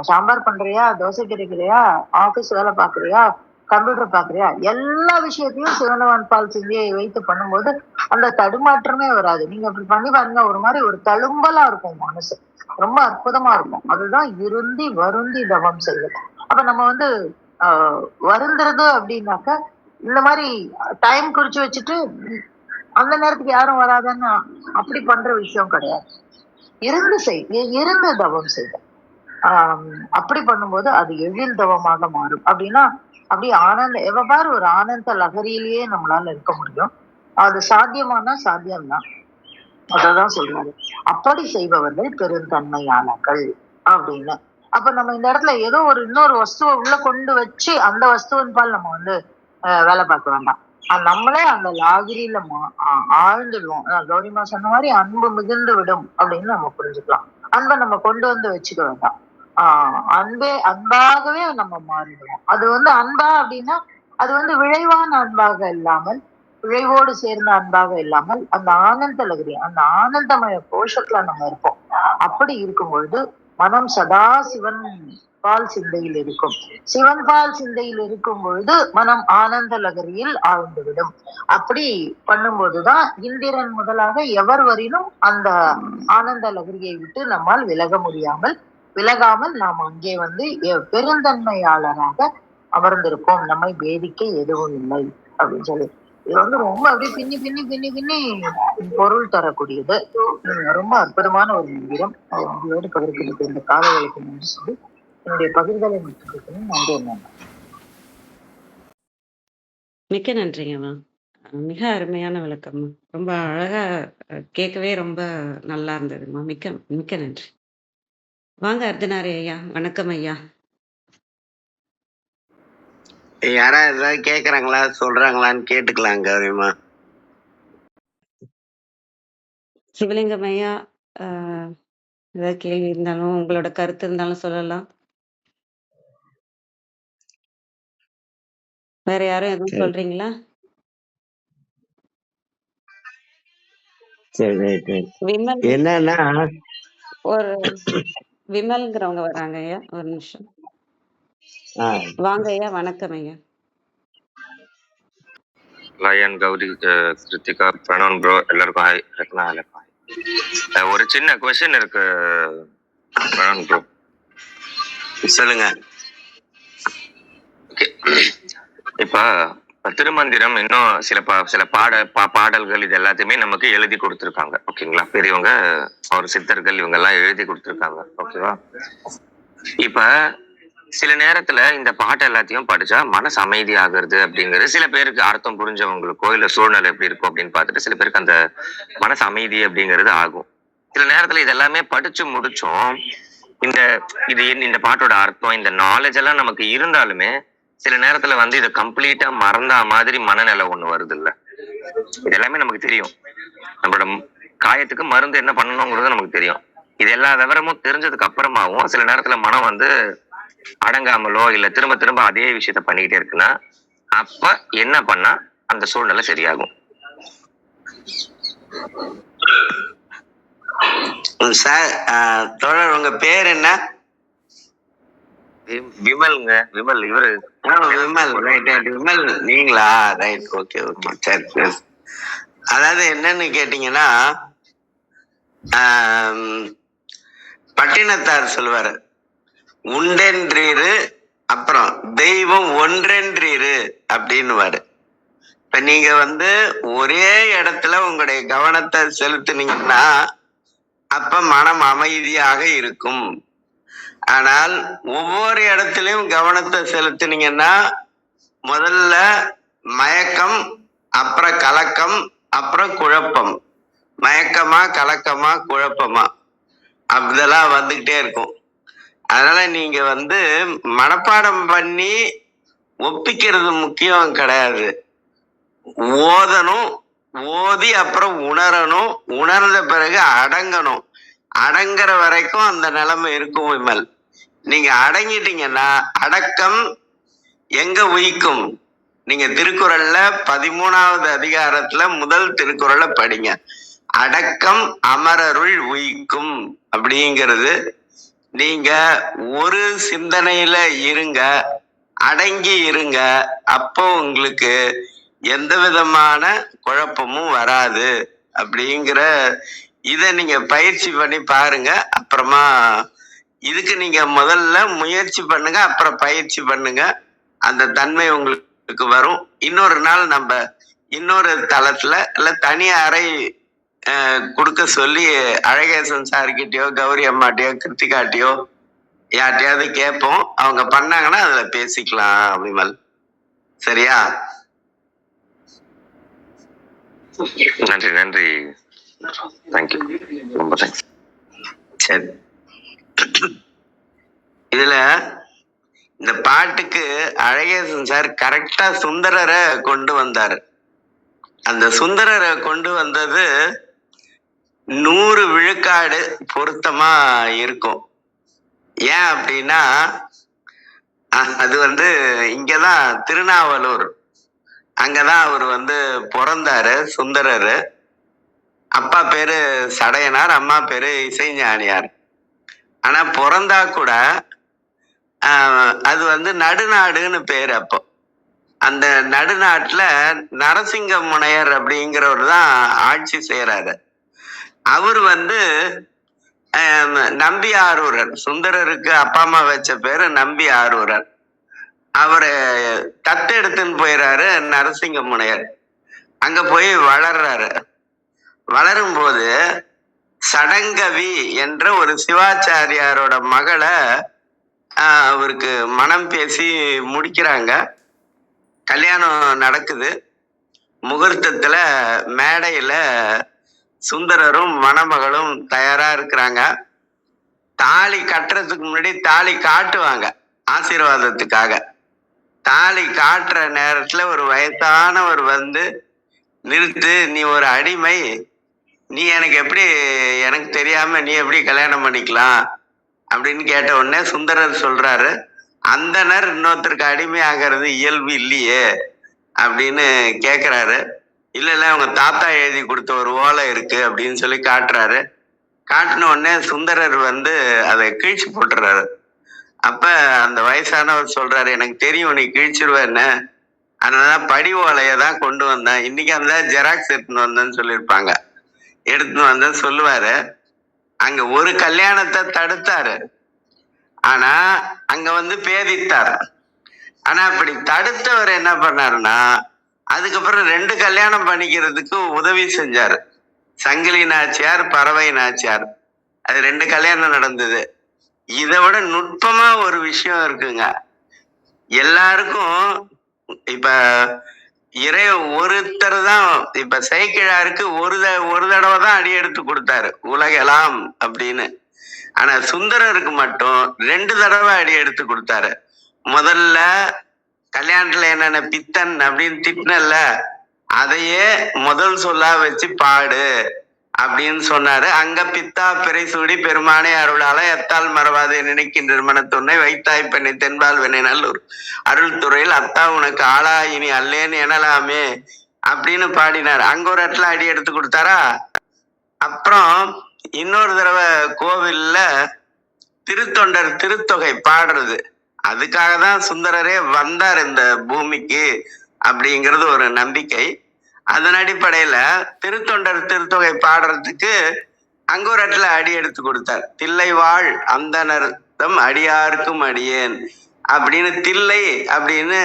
சாம்பார் பண்றியா, தோசை கிடைக்கிறியா, ஆபீஸ் வேலை பாக்குறியா, கம்ப்யூட்டர் பாக்குறியா, எல்லா விஷயத்தையும் சிவனவன் பால் சிந்தையை வைத்து பண்ணும்போது அந்த தடுமாற்றமே வராது. நீங்க அப்படி பண்ணி பாருங்க, ஒரு மாதிரி ஒரு தழும்பலா இருக்கும் மனசு, ரொம்ப அற்புதமா இருக்கும். அதுதான் இருந்தி வருந்தி தவம் செய்வது. அப்ப நம்ம வந்து வருந்துறது அப்படின்னாக்க, இந்த மாதிரி டைம் குறிச்சு வச்சுட்டு அந்த நேரத்துக்கு யாரும் வராதுன்னு அப்படி பண்ற விஷயம் கிடையாது. இருந்து தவம் செய்த அப்படி பண்ணும்போது அது எழில் தவமாக மாறும். அப்படின்னா அப்படியே எவ்வாறு ஒரு ஆனந்த லகரியிலேயே நம்மளால இருக்க முடியும். அது சாத்தியமானா சாத்தியம்தான், அததான் சொல்றாரு. அப்படி செய்பவர்கள் பெருந்தன்மையாளர்கள் அப்படின்னு. அப்ப நம்ம இந்த இடத்துல ஏதோ இன்னொரு வஸ்துவை உள்ள கொண்டு வச்சு அந்த வஸ்துவின் பால் நம்ம வந்து வேலை பார்க்க வேண்டாம். நம்மளே அந்த லாகிரியில ஆழ்ந்துடுவோம். கௌரிமா சொன்ன மாதிரி அன்பு மிகுந்து விடும் அப்படின்னு நம்ம புரிஞ்சுக்கலாம். அன்பை நம்ம கொண்டு வந்து வச்சுக்க வேண்டாம். அன்பாகவே நம்ம மாறிடுவோம். அது வந்து அன்பா அப்படின்னா அது வந்து விழைவான அன்பாக இல்லாமல், விழைவோடு சேர்ந்த அன்பாக இல்லாமல், அந்த ஆனந்த லகரி, அந்த ஆனந்தமய கோஷத்துல நம்ம இருப்போம். அப்படி இருக்கும் பொழுது மனம் சதா சிவன் பால் சிந்தையில் இருக்கும். சிவன் பால் சிந்தையில் இருக்கும் பொழுது மனம் ஆனந்த லகரியில் ஆழ்ந்துவிடும். அப்படி பண்ணும்போதுதான் இந்திரன் முதலாக எவர் வரினும் அந்த ஆனந்த லகரியை விட்டு நம்மால் விலகாமல் நாம் அங்கே வந்து பெருந்தன்மையாளராக அமர்ந்திருப்போம். நம்மை வேதிக்க எதுவும் இல்லை அப்படின்னு சொல்லி இது வந்து ரொம்ப அப்படியே பின்னி பின்னி பின்னி பின்னி பொருள் தரக்கூடியது. ரொம்ப அற்புதமான ஒரு மந்திரம். முடிவோடு பகிர்ந்து இந்த காலங்களுக்கு நன்றி சொல்லி என்னுடைய பகிர்தலை முடிச்சிருக்கணும். நன்றி. மிக்க நன்றிங்கம்மா. மிக அருமையான விளக்கம்மா. ரொம்ப அழகா கேட்கவே ரொம்ப நல்லா இருந்ததும்மா. மிக்க மிக்க நன்றி. வாங்க அர்த்தனாரி ஐயா. வணக்கம் ஐயா. யாரா ஏதாவது கேக்குறாங்களா, சொல்றாங்களான்னு கேட்டுக்கலாம் கௌரிமா. சிவலிங்கம் ஐயா, ஏதாவது கேள்வி இருந்தாலும் உங்களோட கருத்து இருந்தாலும் சொல்லலாம். வேற யாரும் எதுவும் சரி சொல்றீங்களா? சரி ரைட் ரைட். விமல் என்னன்னா ஒரு விமல்ங்கிறவங்க வராங்க ஐயா. ஒரு நிமிஷம். வாங்க ஐயா. வணக்கம் ஐயா. லயன் கௌரி கிருத்திகா பிரணவன் ப்ரோ எல்லாருக்கும் ஹாய். ரத்னா எல்லாருக்கும் ஹாய். ஒரு சின்ன கொஸ்டின் இருக்கு பிரணவன் ப்ரோ. சொல்லுங்க. ஓகே, இப்ப திருமந்திரம் இன்னும் சில பாடல்கள் இது எல்லாத்தையுமே நமக்கு எழுதி கொடுத்துருக்காங்க. ஓகேங்களா, பெரியவங்க ஒரு சித்தர்கள் இவங்க எல்லாம் எழுதி கொடுத்துருக்காங்க. ஓகேவா, இப்ப சில நேரத்துல இந்த பாட்டு எல்லாத்தையும் படிச்சா மனசு அமைதி ஆகுறது அப்படிங்கிறது சில பேருக்கு அர்த்தம் புரிஞ்சவங்களுக்கோ இல்ல சூழ்நிலை எப்படி இருக்கும் அப்படின்னு பார்த்துட்டு சில பேருக்கு அந்த மனசு அமைதி அப்படிங்கிறது ஆகும். சில நேரத்துல இதெல்லாமே படிச்சு முடிச்சோம், இந்த பாட்டோட அர்த்தம் இந்த நாலேஜ் எல்லாம் நமக்கு இருந்தாலுமே சில நேரத்துல இதை கம்ப்ளீட்டா மறந்தா மாதிரி மனநிலை ஒண்ணு வருது இல்ல. இது எல்லாமே நமக்கு தெரியும், நம்மளோட காயத்துக்கு மருந்து என்ன பண்ணணுங்கிறது நமக்கு தெரியும். இது எல்லா விவரமும் தெரிஞ்சதுக்கு அப்புறமாவும் சில நேரத்துல மனம் அடங்காமலோ இல்ல திரும்ப திரும்ப அதே விஷயத்த பண்ணிக்கிட்டே இருக்குன்னா அப்ப என்ன பண்ணா அந்த சூழ்நிலை சரியாகும்? சார், தோழர் உங்க பேர் என்ன? விமல்ங்க. விமல். இவரு விமல். Right right. விமல் நீங்களா? ரைட். Okay okay. சரி. அதாவது என்னன்னு கேட்டீங்கன்னா, பட்டினத்தார் சொல்லுவாரு, உண்டென்றீரு அப்புறம் தெய்வம் ஒன்றென்றீரு அப்படின்னுவாரு. இப்ப நீங்க ஒரே இடத்துல உங்களுடைய கவனத்தை செலுத்துனீங்கன்னா அப்ப மனம் அமைதியாக இருக்கும். ஆனால் ஒவ்வொரு இடத்துலயும் கவனத்தை செலுத்துனீங்கன்னா முதல்ல மயக்கம், அப்புறம் கலக்கம், அப்புறம் குழப்பம். மயக்கமா கலக்கமா குழப்பமா அப்படிதெல்லாம் வந்துகிட்டே இருக்கும். அதனால நீங்க மனப்பாடம் பண்ணி ஒப்பிக்கிறது முக்கியம் கிடையாது. ஓதணும், ஓதி அப்புறம் உணரணும், உணர்ந்த பிறகு அடங்கணும். அடங்குற வரைக்கும் அந்த நிலைமை இருக்கும் விமல். நீங்க அடங்கிட்டீங்கன்னா அடக்கம் எங்க உயிக்கும்? நீங்க திருக்குறள்ல 13வது அதிகாரத்துல முதல் திருக்குறளை படிங்க. அடக்கம் அமரருள் உயிக்கும் அப்படிங்கிறது. நீங்க ஒரு சிந்தனையில இருங்க, அடங்கி இருங்க, அப்போ உங்களுக்கு எந்த விதமான குழப்பமும் வராது அப்படிங்கிற இதை நீங்க பயிற்சி பண்ணி பாருங்க. அப்புறமா இதுக்கு நீங்க முதல்ல முயற்சி பண்ணுங்க, அப்புறம் பயிற்சி பண்ணுங்க. அந்த தன்மை உங்களுக்கு வரும். இன்னொரு நாள் நம்ம இன்னொரு தளத்துல இல்ல தனி அறை கொடுக்க சொல்லி அழகேசன் சார்கிட்டயோ கௌரி அம்மாட்டையோ கிருத்திகாட்டியோ யார்ட்டையாவது கேட்போம். அவங்க பண்ணாங்கன்னா அதுல பேசிக்கலாம் விமல். சரியா? நன்றி நன்றி. தேங்க்யூ, ரொம்ப தேங்க்ஸ். சரி, இதுல இந்த பாட்டுக்கு அழகேசன் சார் கரெக்டா சுந்தரரை கொண்டு வந்தாரு. அந்த சுந்தரரை கொண்டு வந்தது 100 விழுக்காடு பொருத்தமா இருக்கும். ஏன் அப்படின்னா அது இங்கதான் திருநாவலூர், அங்கதான் அவர் பிறந்தாரு சுந்தரரு. அப்பா பேரு சடையனார், அம்மா பேரு இசைஞானியார். ஆனா பிறந்தா கூட அது நடுநாடுன்னு பேரு. அப்போ அந்த நடுநாட்டுல நரசிங்க முனையர் அப்படிங்கிறவர் தான் ஆட்சி செய்யறாரு. அவர் நம்பி ஆரூரர். சுந்தரருக்கு அப்பா அம்மா வச்ச பேரு நம்பி ஆரூரர். அவரை தத்தெடுத்துன்னு போயிறாரு நரசிங்க முனையர். அங்க போய் வளர்றாரு. வளரும் போது சடங்கவி என்ற ஒரு சிவாச்சாரியாரோட மகளை அவருக்கு மனம் பேசி முடிக்கிறாங்க. கல்யாணம் நடக்குது. முகூர்த்தத்துல மேடையில சுந்தரரும் மணமகளும் தயாரா இருக்கிறாங்க. தாலி கட்டுறதுக்கு முன்னாடி தாலி காட்டுவாங்க ஆசீர்வாதத்துக்காக. தாலி காட்டுற நேரத்துல ஒரு வயசானவர் நிறுத்து, நீ ஒரு அடிமை, நீ எனக்கு தெரியாம நீ எப்படி கல்யாணம் பண்ணிக்கலாம் அப்படின்னு கேட்ட உடனே சுந்தரர் சொல்றாரு, அந்தனர் இன்னொருத்தருக்கு அடிமையாகிறது இயல்பு இல்லையே அப்படின்னு கேக்குறாரு. இல்ல அவங்க தாத்தா எழுதி கொடுத்த ஒரு ஓலை இருக்கு அப்படின்னு சொல்லி காட்டுறாரு. காட்டின உடனே சுந்தரர் வந்து அதை கிழிச்சு போட்டுறாரு. அப்ப அந்த வயசானவர் சொல்றாரு, எனக்கு தெரியும் நீ கிழிச்சிருவேன்னு, அதனாலதான் படி ஓலையை தான் கொண்டு வந்தேன், இன்னைக்கு அந்த ஜெராக்ஸ் எடுத்துன்னு வந்தேன்னு சொல்லியிருப்பாங்க. எடுத்துன்னு வந்தேன்னு சொல்லுவாரு. அங்க ஒரு கல்யாணத்தை தடுத்தாரு, ஆனா அங்க வந்து பேதித்தார். ஆனா அப்படி தடுத்தவர் என்ன பண்ணாருன்னா அதுக்கப்புறம் 2 கல்யாணம் பண்ணிக்கிறதுக்கு உதவி செஞ்சாரு. சங்கிலி நாச்சியார், பறவை நாச்சியார், அது 2 கல்யாணம் நடந்தது. இதை விட நுட்பமா ஒரு விஷயம் இருக்குங்க. எல்லாருக்கும் இப்ப இறை ஒருத்தர் தான், இப்ப சேக்கிழாருக்கு ஒரு தடவை தான் அடி எடுத்து கொடுத்தாரு உலகெல்லாம் அப்படின்னு. ஆனா சுந்தரருக்கு மட்டும் 2 தடவை அடி எடுத்து கொடுத்தாரு. முதல்ல கல்யாணத்துல என்னென்ன பித்தன் அப்படின்னு திட்டினல்ல, அதையே முதல் சொல்லா வச்சு பாடு அப்படின்னு சொன்னாரு. அங்க பித்தா பிறை சூடி பெருமானே அருளால எத்தால் மறவாது நினைக்கின்ற மனத்துணை வைத்தாய் பெண்ணை தென்பால் வெண்ணை நல்லூர் அருள் துறையில் அத்தா உனக்கு ஆளா இனி அல்லேன்னு எனலாமே அப்படின்னு பாடினார். அங்க ஒரு இடத்துல அடி எடுத்து கொடுத்தாரா. அப்புறம் இன்னொரு தடவை கோவில்ல திருத்தொண்டர் திருத்தொகை பாடுறது, அதுக்காக தான் சுந்தரரே வந்தார் இந்த பூமிக்கு அப்படிங்கிறது ஒரு நம்பிக்கை. அதன் அடிப்படையில திருத்தொண்டர் திருத்தொகை பாடுறதுக்கு அங்க ஒரு இடத்துல அடி எடுத்து கொடுத்தார். தில்லை வாழ் அந்தனர்தம் அடியாருக்கும் அடியேன் அப்படின்னு தில்லை அப்படின்னு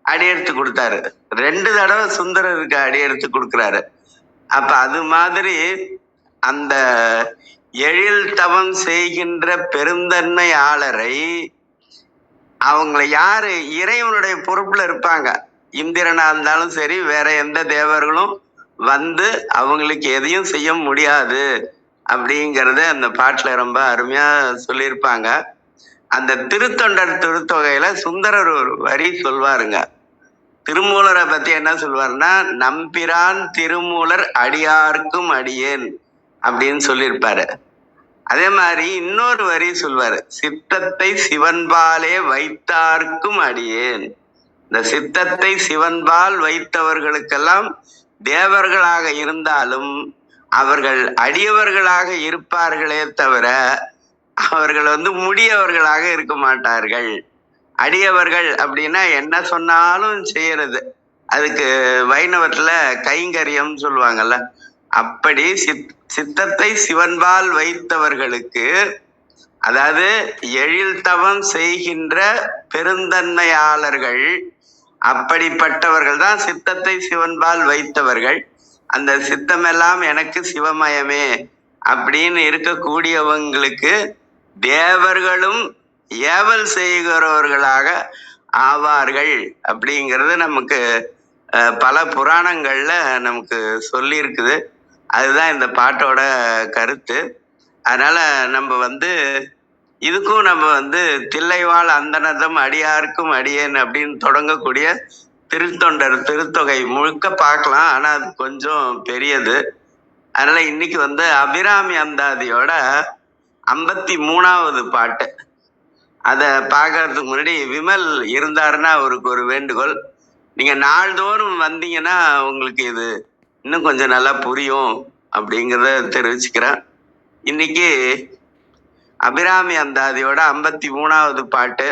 அடி எடுத்து கொடுத்தாரு. 2 தடவை சுந்தரருக்கு அடி எடுத்து கொடுக்குறாரு. அப்ப அது மாதிரி அந்த எழில் தவம் செய்கின்ற பெருந்தன்மையாளரை அவங்களை யாரு இறைவனுடைய பொறுப்புல இருப்பாங்க. இந்திரனா இருந்தாலும் சரி, வேற எந்த தேவர்களும் வந்து அவங்களுக்கு எதையும் செய்ய முடியாது அப்படிங்கறத அந்த பாட்டுல ரொம்ப அருமையா சொல்லியிருப்பாங்க. அந்த திருத்தொண்டர் திருத்தொகையில சுந்தரர் ஒரு வரி சொல்வாருங்க. திருமூலரை பத்தி என்ன சொல்வாருன்னா, நம்பிரான் திருமூலர் அடியார்க்கும் அடியேன் அப்படின்னு சொல்லியிருப்பாரு. அதே மாதிரி இன்னொரு வரி சொல்வாரு, சித்தத்தை சிவன்பாலே வைத்தார்க்கும் அடியேன். இந்த சித்தத்தை சிவன்பால் வைத்தவர்களுக்கெல்லாம் தேவர்களாக இருந்தாலும் அவர்கள் அடியவர்களாக இருப்பார்களே தவிர அவர்கள் வந்து முடியவர்களாக இருக்க மாட்டார்கள். அடியவர்கள் அப்படின்னா என்ன சொன்னாலும் செய்யறது, அதுக்கு வைணவத்துல கைங்கரியம் சொல்லுவாங்கல்ல. அப்படி சித்தத்தை சிவன்பால் வைத்தவர்களுக்கு, அதாவது எழில் தவம் செய்கின்ற பெருந்தன்மையாளர்கள், அப்படிப்பட்டவர்கள் தான் சித்தத்தை சிவன்பால் வைத்தவர்கள். அந்த சித்தமெல்லாம் எனக்கு சிவமயமே அப்படின்னு இருக்கக்கூடியவங்களுக்கு தேவர்களும் ஏவல் செய்கிறவர்களாக ஆவார்கள் அப்படிங்கிறது நமக்கு பல புராணங்கள்ல நமக்கு சொல்லி இருக்குது. அதுதான் இந்த பாட்டோட கருத்து. அதனால நம்ம வந்து இதுக்கும் நம்ம வந்து தில்லைவாழ் அந்தனதம் அடியாருக்கும் அடியேன் அப்படின்னு தொடங்கக்கூடிய திருத்தொண்டர் திருத்தொகை முழுக்க பார்க்கலாம். ஆனா அது கொஞ்சம் பெரியது. அதனால இன்னைக்கு வந்து அபிராமி அந்தாதியோட 53வது பாட்டு, அதை பார்க்கறதுக்கு முன்னாடி விமல் இருந்தாருன்னா அவருக்கு ஒரு வேண்டுகோள், நீங்க நாள்தோறும் வந்தீங்கன்னா உங்களுக்கு இது இன்னும் கொஞ்சம் நல்லா புரியும் அப்படிங்கிறத தெரிவிச்சுக்கிறேன். இன்னைக்கு அபிராமி அந்தாதியோட 53வது பாட்டு,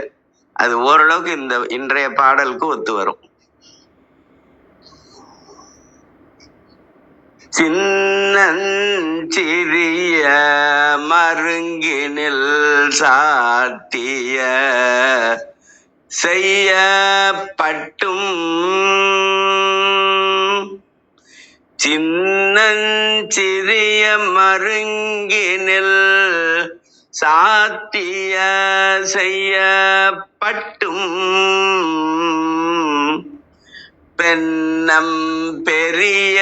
அது ஓரளவுக்கு இந்த இன்றைய பாடலுக்கு ஒத்து வரும். சின்னஞ்சிறிய மருங்கினில் சாத்திய செய்யப்பட்டும் சின்னஞ்சிறிய மருங்கினில் சாத்திய செய்யப்பட்டும் பெண்ணம் பெரிய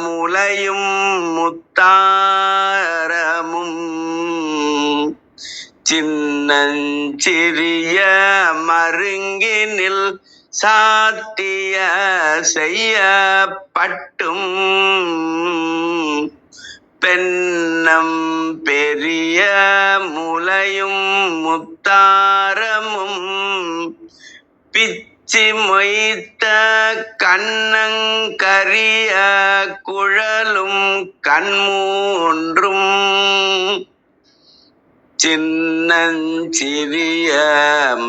முலையும் முத்தாரமும் சின்னஞ்சிறிய மருங்கினில் சாத்திய செய்யப்பட்டும் பெண்ணம் பெரிய முலையும் முத்தாரமும் பிச்சி மொய்த்த கண்ணங்கரிய குழலும் கண்மூன்றும் சின்னஞ்சிறிய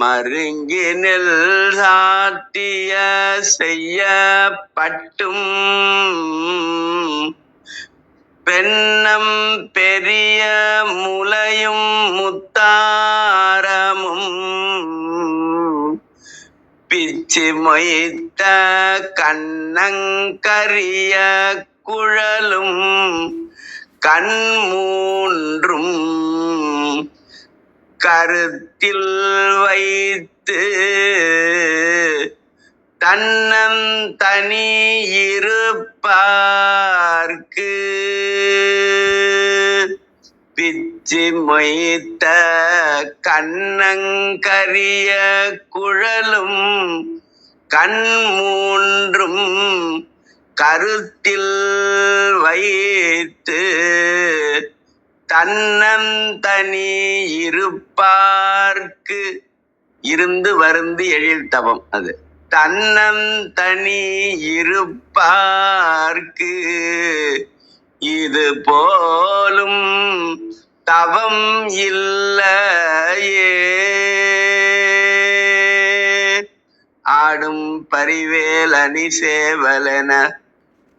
மருங்கினில் சாட்டிய செய்ய பட்டும் பெண்ணம் பெரிய முலையும் முத்தாரமும் பிச்சி மொய்த்த கண்ணங்கரிய குழலும் கண்மூன்றும் கருத்தில் வைத்து தன்னம் தனி இருப்பார்க்கு பிச்சி மொய்த்த கண்ணங்கரிய குழலும் கண்மூன்றும் கருத்தில் வைத்து தன்னம் தனி இருப்பார்க்கு இருந்து வருந்து எழில் தவம் அது தன்னம் தனி இருப்பார்க்கு இது போலும் தவம் இல்லையே ஆடும் பரிவேலணி சேவலென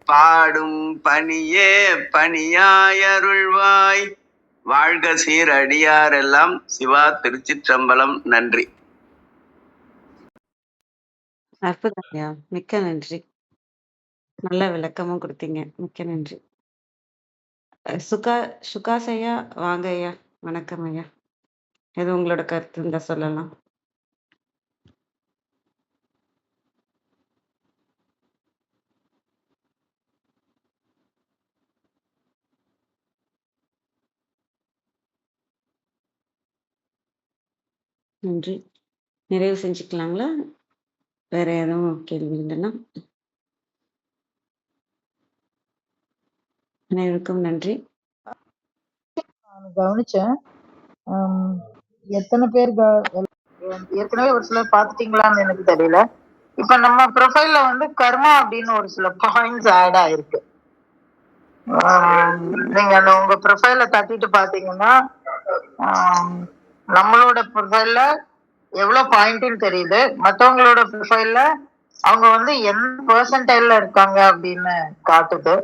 பாடும் பணியே பணியாயருள்வாய் வாழ்க சீரடியாரெல்லாம். சிவா திருச்சிற்றம்பலம். நன்றி. அற்புதம் ஐயா, மிக்க நன்றி. நல்ல விளக்கமும் கொடுத்தீங்க, மிக்க நன்றி. சுகாஸ் ஐயா வாங்க ஐயா. வணக்கம் ஐயா. எது உங்களோட கருத்து இருந்தா சொல்லலாம். நன்றி. நிறைவு செஞ்சுக்கலாங்களா? வேற எதுவும் கேள்வி இல்லைன்னா அனைவருக்கும் நன்றி. நான் கவனிச்சேன். எத்தனை பேர் ஏற்கனவே ஒரு சிலர் பாத்துட்டீங்களான்னு எனக்கு தெரியல. இப்ப நம்ம ப்ரொஃபைல்ல வந்து கர்மா அப்படின்னு ஒரு சில பாயிண்ட்ஸ் ஆட் ஆயிருக்கு. நீங்க அந்த உங்க ப்ரொஃபைல தட்டிட்டு பாத்தீங்கன்னா நம்மளோட ப்ரொஃபைல்ல எவ்வளவு பாயிண்ட்னு தெரியுது. மத்தவங்களோட ப்ரொஃபைல்ல அவங்க வந்து எந்த பெர்சன்டைல்ல இருக்காங்க அப்படின்னு காட்டுது.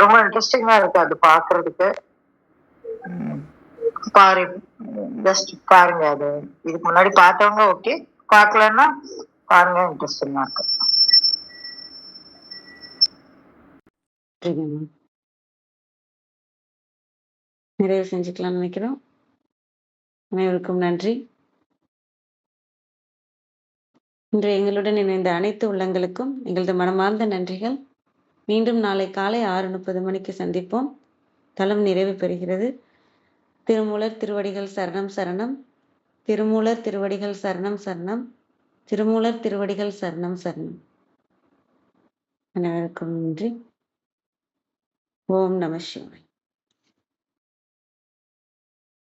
ரொம்ப இன்ட்ரெஸ்டிங்கா இருக்கு அது பாக்குறதுக்கு. பாரு, ஜஸ்ட் பாருங்க. அது இதுக்கு முன்னாடி பார்த்தவங்க ஓகே, பார்க்கலன்னா பாருங்க, இன்ட்ரெஸ்டிங்கா இருக்கு. நிறைவு செஞ்சுக்கலாம்னு நினைக்கிறோம். அனைவருக்கும் நன்றி. இன்று எங்களுடன் இணைந்த அனைத்து உள்ளங்களுக்கும் எங்களது மனமார்ந்த நன்றிகள். மீண்டும் நாளை காலை 6:30 மணிக்கு சந்திப்போம். தளம் நிறைவு பெறுகிறது. திருமூலர் திருவடிகள் சரணம் சரணம். திருமூலர் திருவடிகள் சரணம் சரணம். திருமூலர் திருவடிகள் சரணம் சரணம். அனைவருக்கும் நன்றி. ஓம் நம சிவாய.